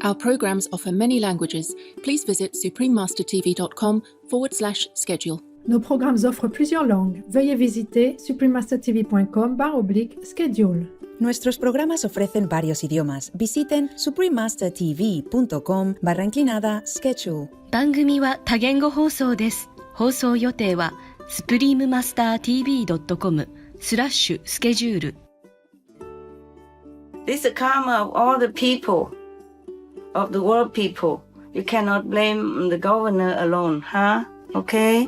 Our programs offer many languages. Please visit suprememastertv.com/schedule. Nos programmes offrent plusieurs langues. Veuillez visiter suprememastertv.com/schedule. Nuestros programas ofrecen varios idiomas. Visiten suprememastertv.com/schedule. 番組は多言語放送です。放送予定は suprememastertv.com/schedule。 This is the karma of all the people, of the world people. You cannot blame the governor alone, huh? Okay?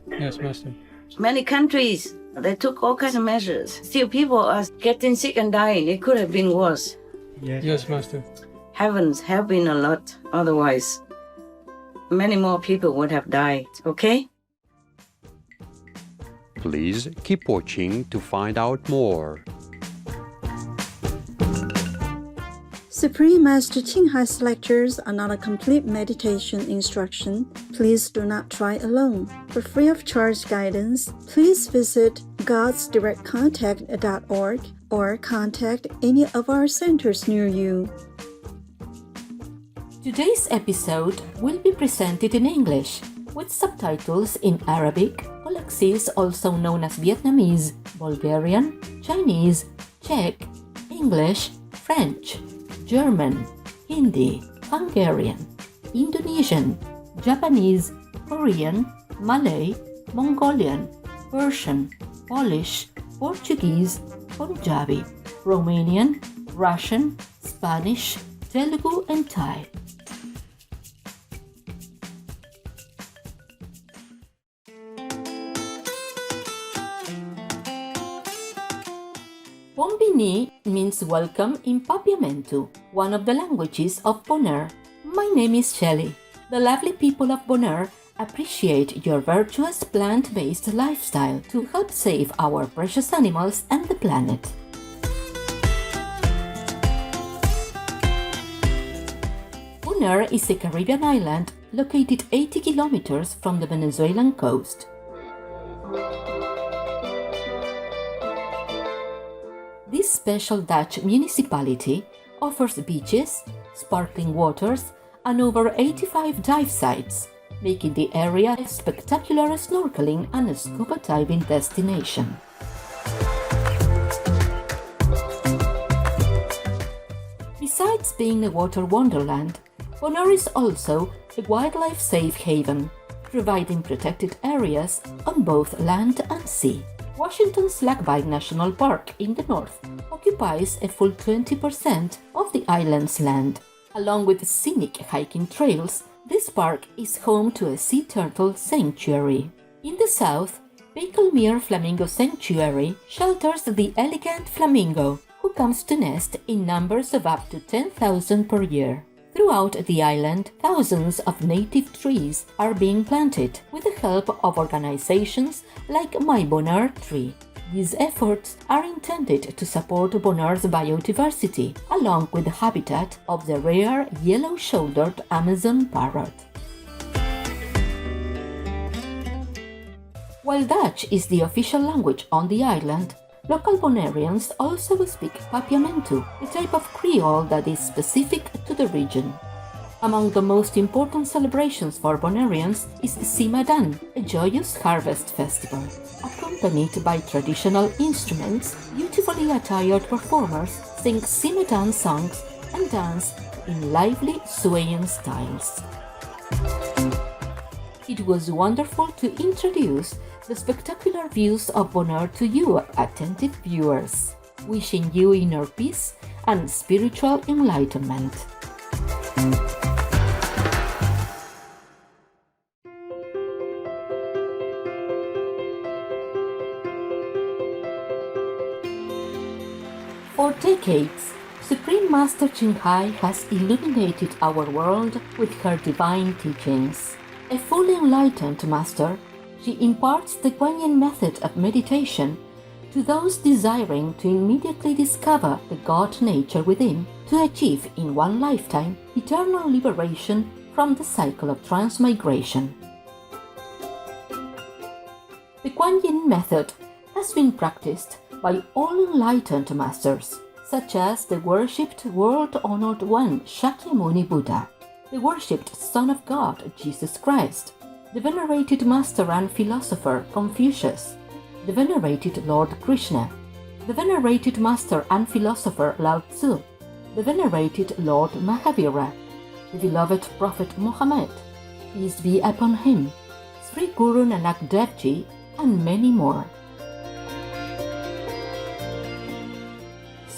Yes, Master. Many countries, they took all kinds of measures. Still, people are getting sick and dying. It could have been worse. Yes, Master. Heavens have been a lot. Otherwise, many more people would have died. Okay? Please keep watching to find out more. Supreme Master Ching Hai's lectures are not a complete meditation instruction. Please do not try alone. For free of charge guidance, please visit godsdirectcontact.org or contact any of our centers near you. Today's episode will be presented in English with subtitles in Arabic, Polaksis, also known as Vietnamese, Bulgarian, Chinese, Czech, English, French, German, Hindi, Hungarian, Indonesian, Japanese, Korean, Malay, Mongolian, Persian, Polish, Portuguese, Punjabi, Romanian, Russian, Spanish, Telugu, and Thai. Bombini means welcome in Papiamentu, one of the languages of Bonaire. My name is Shelley. The lovely people of Bonaire appreciate your virtuous plant-based lifestyle to help save our precious animals and the planet. Bonaire is a Caribbean island located 80 kilometers from the Venezuelan coast. This special Dutch municipality offers beaches, sparkling waters, and over 85 dive sites, making the area a spectacular snorkeling and scuba diving destination. Besides being a water wonderland, Bonaire is also a wildlife safe haven, providing protected areas on both land and sea. Washington's Lac National Park in the north occupies a full 20% of the island's land. Along with scenic hiking trails, this park is home to a sea turtle sanctuary. In the south, Bakelmere Flamingo Sanctuary shelters the elegant flamingo, who comes to nest in numbers of up to 10,000 per year. Throughout the island, thousands of native trees are being planted with the help of organizations like My Bonaire Tree. These efforts are intended to support Bonaire's biodiversity, along with the habitat of the rare yellow-shouldered Amazon parrot. While Dutch is the official language on the island, local Bonaireans also speak Papiamentu, a type of Creole that is specific to the region. Among the most important celebrations for Bonaireans is Simadan, a joyous harvest festival. Accompanied by traditional instruments, beautifully attired performers sing Simadan songs and dance in lively swaying styles. It was wonderful to introduce the spectacular views of Bonaire to you, attentive viewers, wishing you inner peace and spiritual enlightenment. For decades, Supreme Master Ching Hai has illuminated our world with her divine teachings. A fully enlightened master, she imparts the Guanyin method of meditation to those desiring to immediately discover the God nature within to achieve in one lifetime eternal liberation from the cycle of transmigration. The Guanyin method has been practiced by all enlightened masters such as the worshipped world-honored one Shakyamuni Buddha, the worshipped Son of God Jesus Christ, the venerated master and philosopher Confucius, the venerated Lord Krishna, the venerated master and philosopher Lao Tzu, the venerated Lord Mahavira, the beloved Prophet Muhammad, peace be upon him, Sri Guru Nanak Dev Ji, and many more.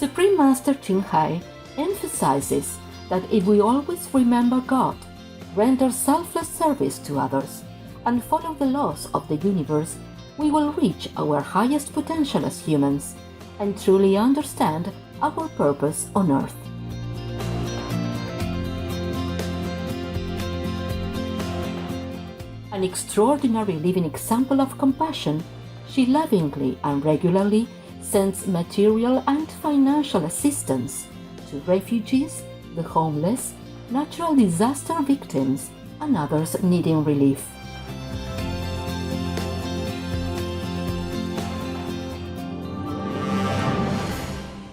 Supreme Master Ching Hai emphasizes that if we always remember God, render selfless service to others, and follow the laws of the universe, we will reach our highest potential as humans and truly understand our purpose on earth. An extraordinary living example of compassion, she lovingly and regularly sends material and financial assistance to refugees, the homeless, natural disaster victims, and others needing relief.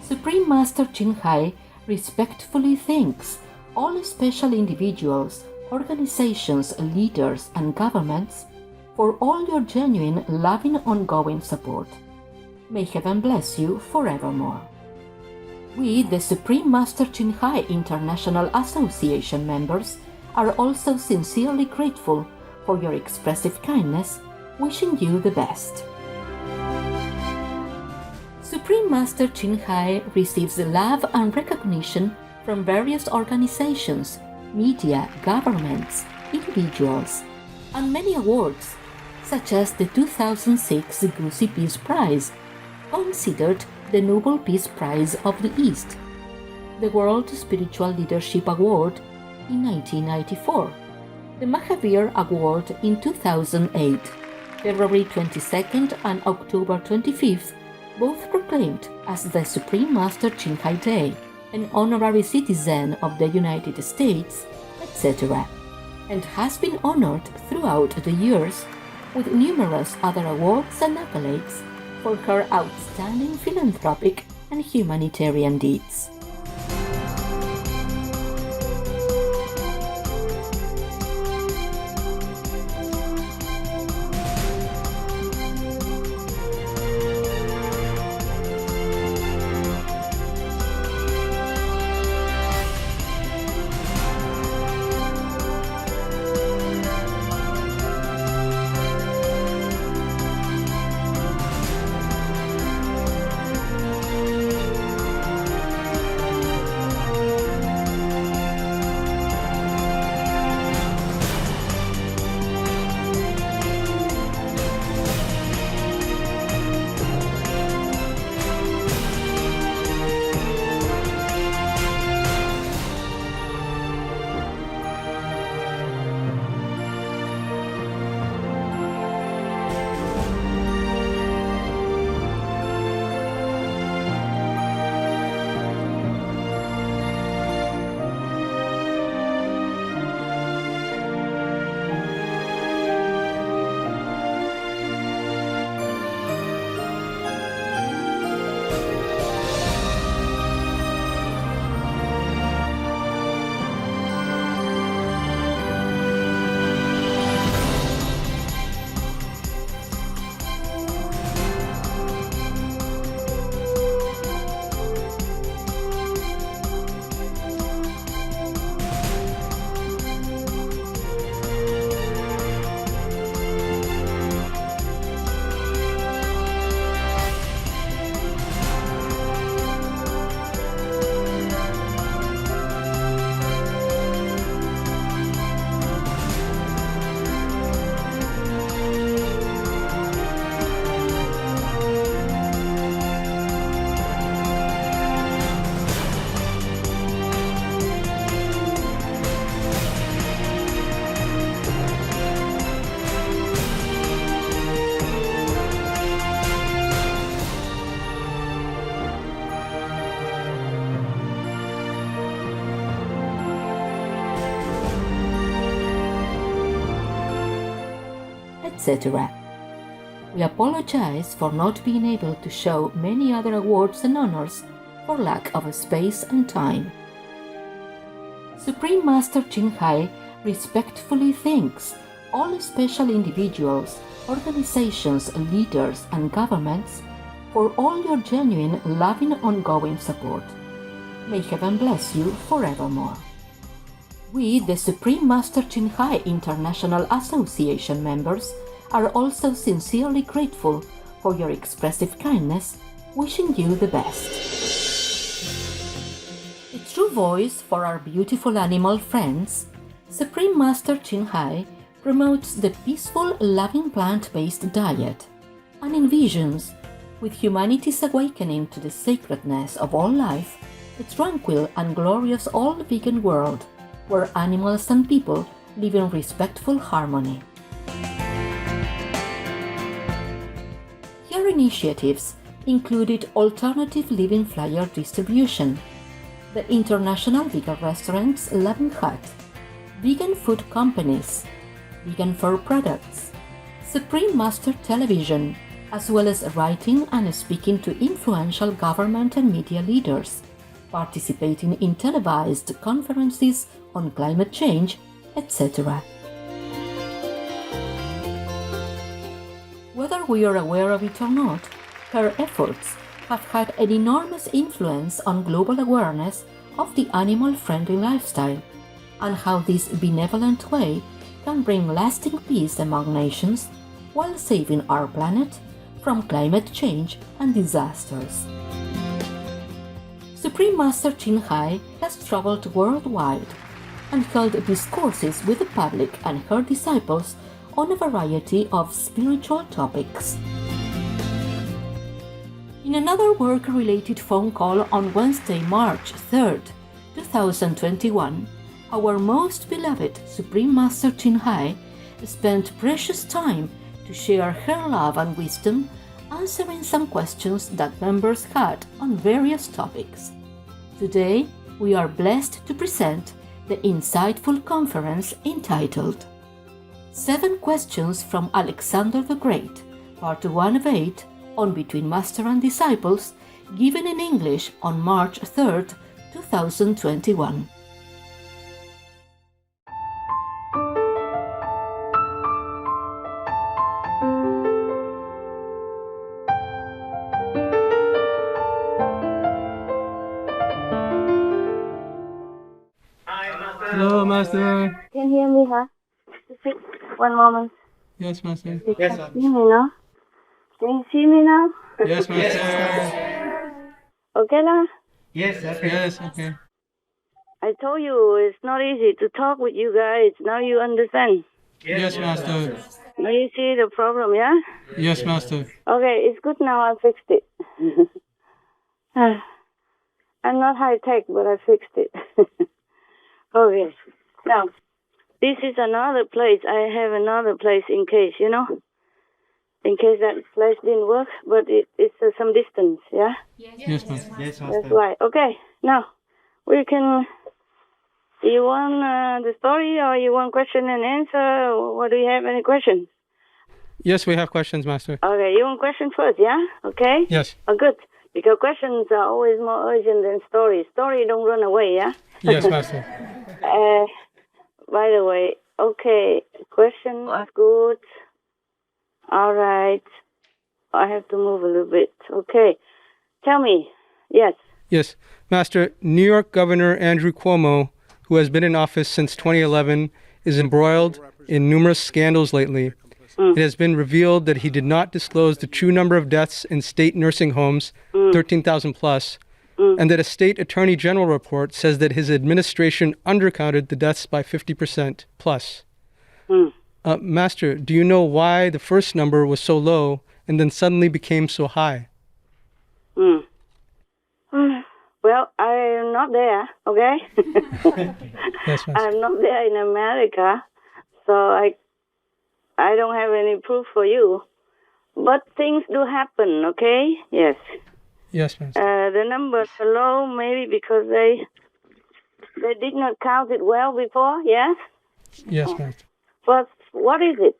Supreme Master Ching Hai respectfully thanks all special individuals, organizations, leaders, and governments for all your genuine, loving, ongoing support. May heaven bless you forevermore. We, the Supreme Master Ching Hai International Association members, are also sincerely grateful for your expressive kindness, wishing you the best. Supreme Master Ching Hai receives love and recognition from various organizations, media, governments, individuals, and many awards, such as the 2006 Gusi Peace Prize, considered the Nobel Peace Prize of the East, the World Spiritual Leadership Award in 1994, the Mahavir Award in 2008, February 22nd and October 25th, both proclaimed as the Supreme Master Ching Hai Day, an honorary citizen of the United States, etc., and has been honored throughout the years with numerous other awards and accolades for her outstanding philanthropic and humanitarian deeds. etc. We apologize for not being able to show many other awards and honors for lack of space and time. Supreme Master Ching Hai respectfully thanks all special individuals, organizations, leaders, and governments for all your genuine, loving, ongoing support. May heaven bless you forevermore. We, the Supreme Master Ching Hai International Association members, are also sincerely grateful for your expressive kindness, wishing you the best. A true voice for our beautiful animal friends, Supreme Master Ching Hai promotes the peaceful, loving plant-based diet and envisions, with humanity's awakening to the sacredness of all life, a tranquil and glorious all-vegan world where animals and people live in respectful harmony. Your initiatives included alternative living flyer distribution, the International Vegan Restaurants Loving Hut, vegan food companies, vegan fur products, Supreme Master Television, as well as writing and speaking to influential government and media leaders, participating in televised conferences on climate change, etc. Whether we are aware of it or not, her efforts have had an enormous influence on global awareness of the animal-friendly lifestyle and how this benevolent way can bring lasting peace among nations while saving our planet from climate change and disasters. Supreme Master Ching Hai has traveled worldwide and held discourses with the public and her disciples on a variety of spiritual topics. In another work-related phone call on Wednesday, March 3rd, 2021, our most beloved Supreme Master Ching Hai spent precious time to share her love and wisdom, answering some questions that members had on various topics. Today, we are blessed to present the insightful conference entitled 7 Questions from Alexander the Great, Part 1 of 8, on Between Master and Disciples, given in English on March 3rd, 2021. Hello, Master. Can you hear me, huh? One moment. Yes, Master. Yes, sir. See me now? Can you see me now? Yes, Master. Okay, lah? Yes, okay. I told you it's not easy to talk with you guys. Now you understand. Yes, Master. Now you see the problem, yeah? Yes, Master. Okay, it's good now. I fixed it. I'm not high-tech, but I fixed it. Okay. Now, this is another place. I have another place in case, you know? In case that place didn't work, but it's some distance, yeah? Yes, Master. Yes, That's why. Okay, now, we can... You want the story or you want question and answer? Or do you have any questions? Yes, we have questions, Master. Okay, you want question first, yeah? Okay? Yes. Oh, good. Because questions are always more urgent than stories. Story don't run away, yeah? Yes, Master. By the way, okay, question was good. All right. I have to move a little bit. Okay. Tell me. Yes. Yes, Master. New York Governor Andrew Cuomo, who has been in office since 2011, is embroiled in numerous scandals lately. It has been revealed that he did not disclose the true number of deaths in state nursing homes, 13,000 plus, and that a state attorney general report says that his administration undercounted the deaths by 50% plus. Master, do you know why the first number was so low and then suddenly became so high? Well, I'm not there, okay? Yes, Master. I'm not there in America, so I don't have any proof for you. But things do happen, okay? Yes. Yes, Master. The numbers are low maybe because they did not count it well before, yes? Yes, Master. But what is it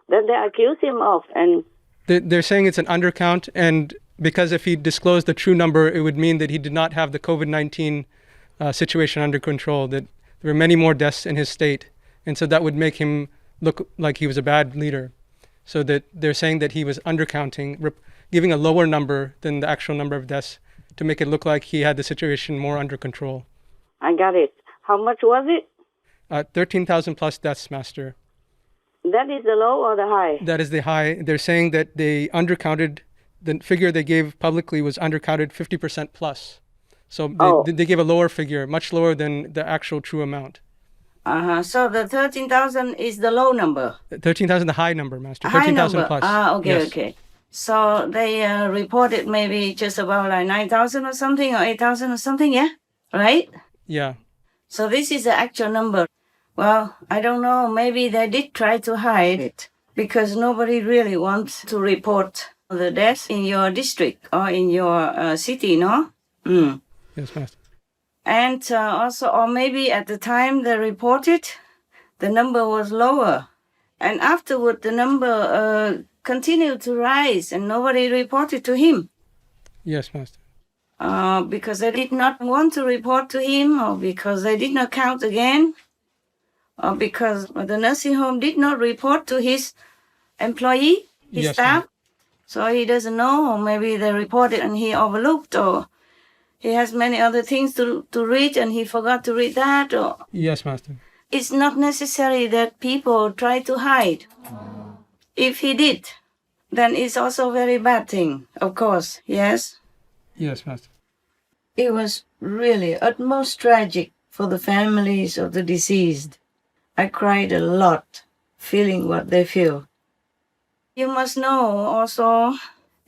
that they accuse him of? And They're saying it's an undercount, and because if he disclosed the true number, it would mean that he did not have the COVID-19 situation under control, that there were many more deaths in his state. And so that would make him look like he was a bad leader. So that they're saying that he was undercounting, giving a lower number than the actual number of deaths to make it look like he had the situation more under control. I got it. How much was it? 13,000 plus deaths, Master. That is the low or the high? That is the high. They're saying that they undercounted, the figure they gave publicly was undercounted 50% plus. So they gave a lower figure, much lower than the actual true amount. So the 13,000 is the low number? 13,000, the high number, Master. High 13,000 number. plus. Okay, yes. okay. So they reported maybe just about like 9,000 or something, or 8,000 or something, yeah? Right? Yeah. So this is the actual number. Well, I don't know. Maybe they did try to hide it because nobody really wants to report the deaths in your district or in your city, no? Mm. Yes, Master. And also, or maybe at the time they reported, the number was lower. And afterward, the number continued to rise and nobody reported to him. Yes, Master. Because they did not want to report to him, or because they did not count again, or because the nursing home did not report to his employee, his staff. So he doesn't know, or maybe they reported and he overlooked, or he has many other things to read and he forgot to read that. Or Yes, Master. It's not necessary that people try to hide. If he did, then it's also a very bad thing, of course, yes? Yes, Master. It was really utmost tragic for the families of the deceased. I cried a lot, feeling what they feel. You must know also,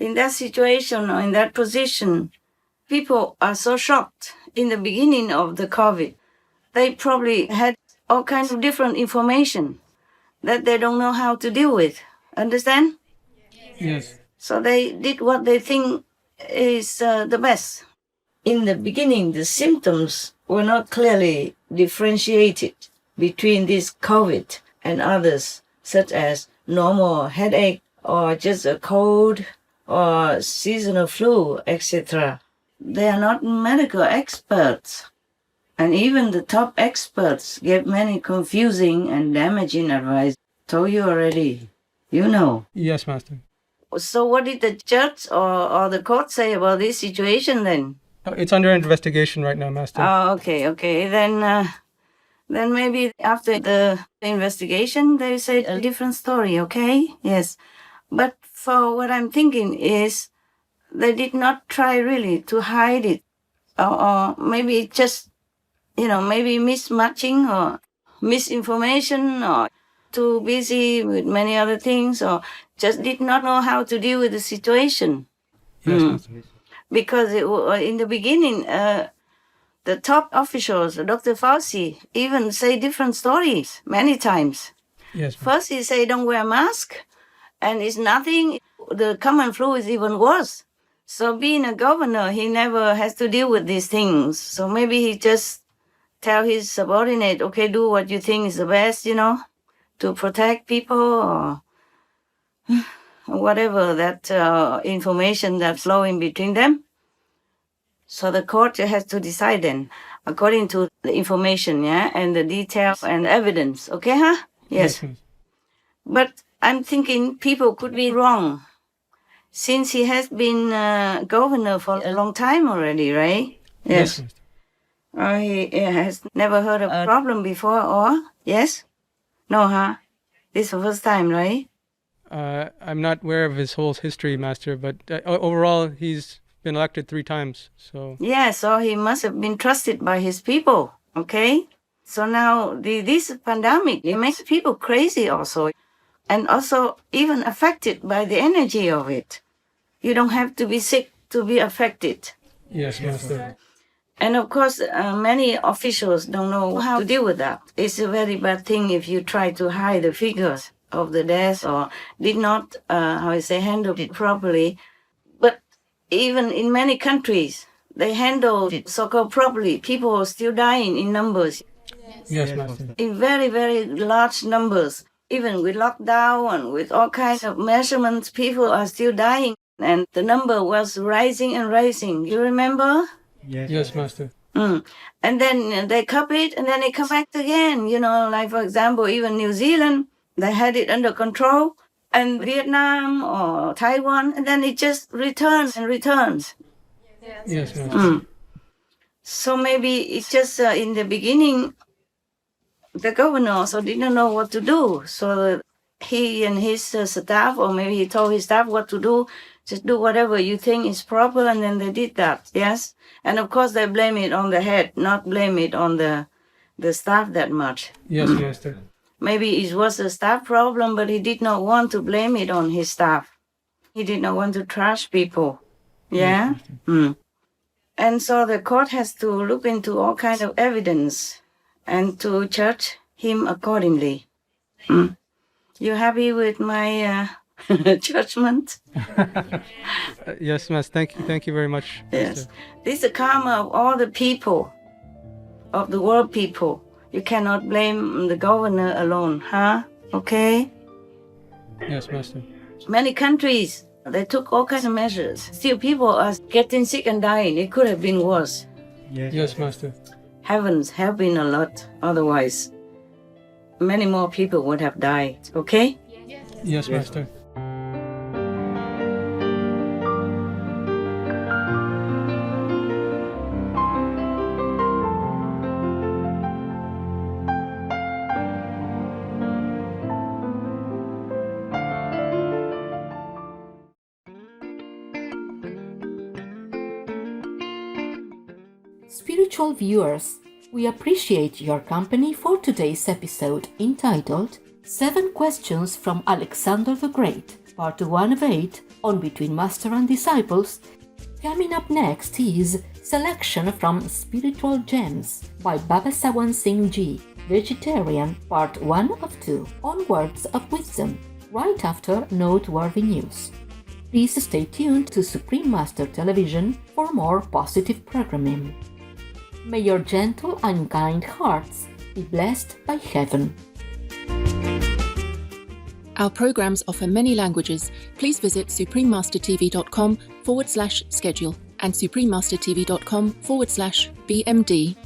in that situation or in that position, people are so shocked in the beginning of the COVID. They probably had all kinds of different information that they don't know how to deal with. Understand? Yes. So they did what they think is the best. In the beginning, the symptoms were not clearly differentiated between this COVID and others, such as normal headache or just a cold or seasonal flu, etc. They are not medical experts. And even the top experts gave many confusing and damaging advice. Told you already. You know. Yes, Master. So what did the judge or the court say about this situation then? It's under investigation right now, Master. Oh, okay. Then maybe after the investigation, they say a different story, okay? Yes. But for what I'm thinking is they did not try really to hide it. Or maybe just, maybe mismatching or misinformation or too busy with many other things or just did not know how to deal with the situation. Yes, Master. Because in the beginning, the top officials, Dr. Fauci, even say different stories many times. Yes. First, he say don't wear mask, and it's nothing. The common flu is even worse. So being a governor, he never has to deal with these things. So maybe he just tell his subordinate, okay, do what you think is the best, to protect people or whatever that information that's flowing between them. So the court has to decide then, according to the information, and the details and evidence. Okay, huh? Yes. But I'm thinking people could be wrong, since he has been governor for a long time already, right? Yes. He has never heard of a problem before, or? Yes? No, huh? This is the first time, right? I'm not aware of his whole history, Master, but overall, he's been elected 3 times, so... Yeah, so he must have been trusted by his people, okay? So now, this pandemic, it makes people crazy also, and also even affected by the energy of it. You don't have to be sick to be affected. Yes, Master. And of course, many officials don't know how to deal with that. It's a very bad thing if you try to hide the figures of the deaths or did not, handle it properly. But even in many countries, they handled it so-called properly. People are still dying in numbers. Yes, Master. In very, very large numbers. Even with lockdown and with all kinds of measurements, people are still dying. And the number was rising and rising. You remember? Yes, Master. And then they copied and then it come back again. Like for example, even New Zealand, they had it under control. And Vietnam or Taiwan, and then it just returns and returns. Yes, Master. So maybe it's just in the beginning, the governor also didn't know what to do. So he and his staff, or maybe he told his staff what to do, just do whatever you think is proper, and then they did that, yes? And of course they blame it on the head, not blame it on the staff that much. Yes, Master. Maybe it was a staff problem, but he did not want to blame it on his staff. He did not want to trash people. Yeah? And so the court has to look into all kinds of evidence and to judge him accordingly. You happy with my judgment? Yes, Master. Thank you very much. Yes. Master. This is the karma of all the people, of the world people. You cannot blame the governor alone, huh? Okay? Yes, Master. Many countries, they took all kinds of measures. Still, people are getting sick and dying. It could have been worse. Yes, Master. Heavens have been a lot. Otherwise, many more people would have died. Okay? Yes, Master. Spiritual viewers, we appreciate your company for today's episode entitled 7 Questions from Alexander the Great, Part 1 of 8 on Between Master and Disciples. Coming up next is Selection from Spiritual Gems by Baba Sawan Singh Ji, Vegetarian, Part 1 of 2 on Words of Wisdom, right after Noteworthy News. Please stay tuned to Supreme Master Television for more positive programming. May your gentle and kind hearts be blessed by heaven. Our programs offer many languages. Please visit suprememastertv.com/schedule and suprememastertv.com/BMD.